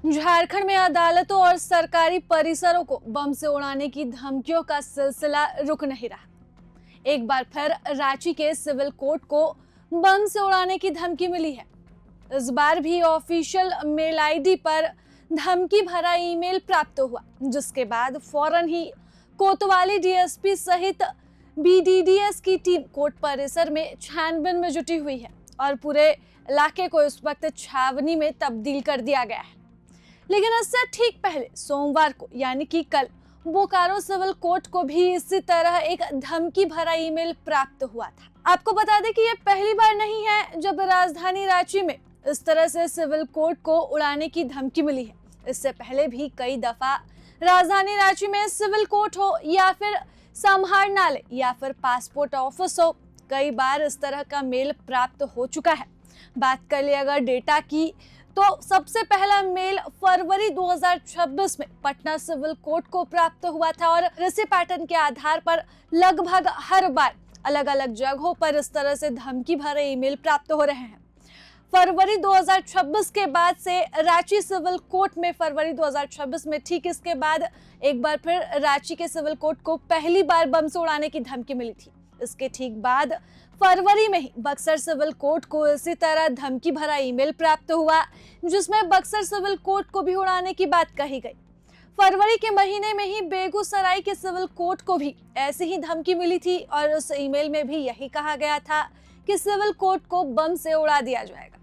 झारखंड में अदालतों और सरकारी परिसरों को बम से उड़ाने की धमकियों का सिलसिला रुक नहीं रहा। एक बार फिर रांची के सिविल कोर्ट को बम से उड़ाने की धमकी मिली है। इस बार भी ऑफिशियल मेल आईडी पर धमकी भरा ईमेल प्राप्त हुआ, जिसके बाद फौरन ही कोतवाली डीएसपी सहित बीडीडीएस की टीम कोर्ट परिसर में छानबीन में जुटी हुई है और पूरे इलाके को इस वक्त छावनी में तब्दील कर दिया गया है। लेकिन इससे ठीक पहले सोमवार को यानी कि कल बोकारो सिविल कोर्ट को भी इसी तरह एक धमकी भरा ईमेल प्राप्त हुआ था। आपको बता दें कि ये पहली बार नहीं है जब राजधानी रांची में इस तरह से सिविल कोर्ट को उड़ाने की धमकी मिली है। इससे पहले भी कई दफा राजधानी रांची में सिविल कोर्ट हो या फिर समाहरणालय या फिर पासपोर्ट ऑफिस हो, कई बार इस तरह का मेल प्राप्त हो चुका है। बात कर ले अगर डेटा की, तो सबसे पहला मेल फरवरी 2026 में पटना सिविल कोर्ट को प्राप्त हुआ था और इसी पैटर्न के आधार पर लगभग हर बार अलग अलग जगहों पर इस तरह से धमकी भरे ईमेल प्राप्त हो रहे हैं। फरवरी 2026 के बाद से रांची सिविल कोर्ट में फरवरी 2026 में ठीक इसके बाद एक बार फिर रांची के सिविल कोर्ट को पहली बार बम से उड़ाने की धमकी मिली थी। इसके ठीक बाद फरवरी में ही बक्सर सिविल कोर्ट को इसी तरह धमकी भरा ईमेल प्राप्त हुआ, जिसमें बक्सर सिविल कोर्ट को भी उड़ाने की बात कही गई। फरवरी के महीने में ही बेगूसराय के सिविल कोर्ट को भी ऐसी ही धमकी मिली थी और उस ईमेल में भी यही कहा गया था कि सिविल कोर्ट को बम से उड़ा दिया जाएगा।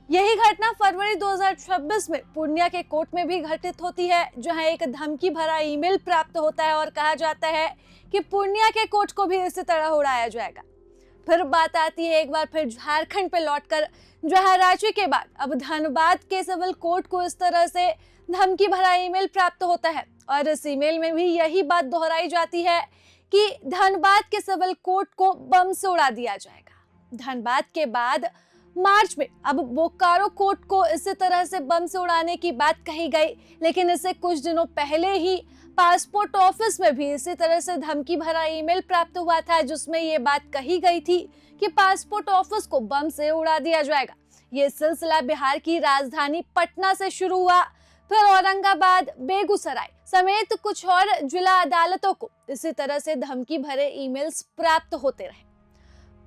यही घटना फरवरी 2026 में पूर्णिया के कोर्ट में भी घटित होती है, जहां एक धमकी भरा ईमेल प्राप्त होता है और कहा जाता है कि पूर्णिया के कोर्ट को भी इसी तरह उड़ाया जाएगा। फिर बात आती है एक बार फिर झारखंड पे लौटकर, जहां रांची के बाद अब धनबाद के सिविल कोर्ट को इस तरह से धमकी भरा ईमेल प्राप्त होता है और इस ईमेल में भी यही बात दोहराई जाती है कि धनबाद के सिविल कोर्ट को बम से उड़ा दिया जाएगा। धनबाद के बाद मार्च में अब बोकारो कोर्ट को इसी तरह से बम से उड़ाने की बात कही गई, लेकिन इससे कुछ दिनों पहले ही पासपोर्ट ऑफिस में भी इसी तरह से धमकी भरा ईमेल प्राप्त हुआ था, जिसमें ये बात कही गई थी कि पासपोर्ट ऑफिस को बम से उड़ा दिया जाएगा। ये सिलसिला बिहार की राजधानी पटना से शुरू हुआ, फिर औरंगाबाद, बेगूसराय समेत कुछ और जिला अदालतों को इसी तरह से धमकी भरे ईमेल्स प्राप्त होते रहे।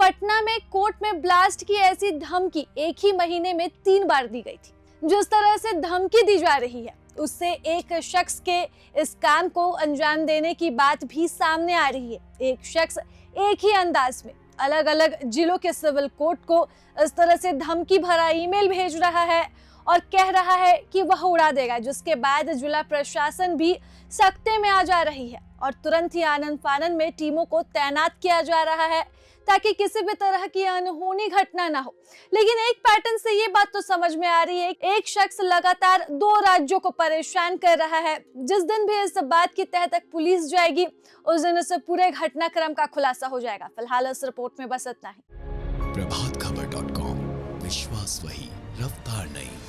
पटना में कोर्ट में ब्लास्ट की ऐसी धमकी एक ही महीने में 3 बार दी गई थी। जिस तरह से धमकी दी जा रही है, उससे एक शख्स के इस काम को अंजाम देने की बात भी सामने आ रही है। एक शख्स एक ही अंदाज में अलग अलग जिलों के सिविल कोर्ट को इस तरह से धमकी भरा ईमेल भेज रहा है और कह रहा है कि वह उड़ा देगा, जिसके बाद जिला प्रशासन भी सख्ते में आ जा रही है और तुरंत ही आनन फानन में टीमों को तैनात किया जा रहा है ताकि किसी भी तरह की अनहोनी घटना ना हो। लेकिन एक पैटर्न से ये बात तो समझ में आ रही है, एक शख्स लगातार 2 राज्यों को परेशान कर रहा है। जिस दिन भी इस बात की तह तक पुलिस जाएगी, उस दिन इस पूरे घटनाक्रम का खुलासा हो जाएगा। फिलहाल इस रिपोर्ट में बस इतना ही। प्रभातखबर.com, विश्वास वही, रफ्तार नहीं।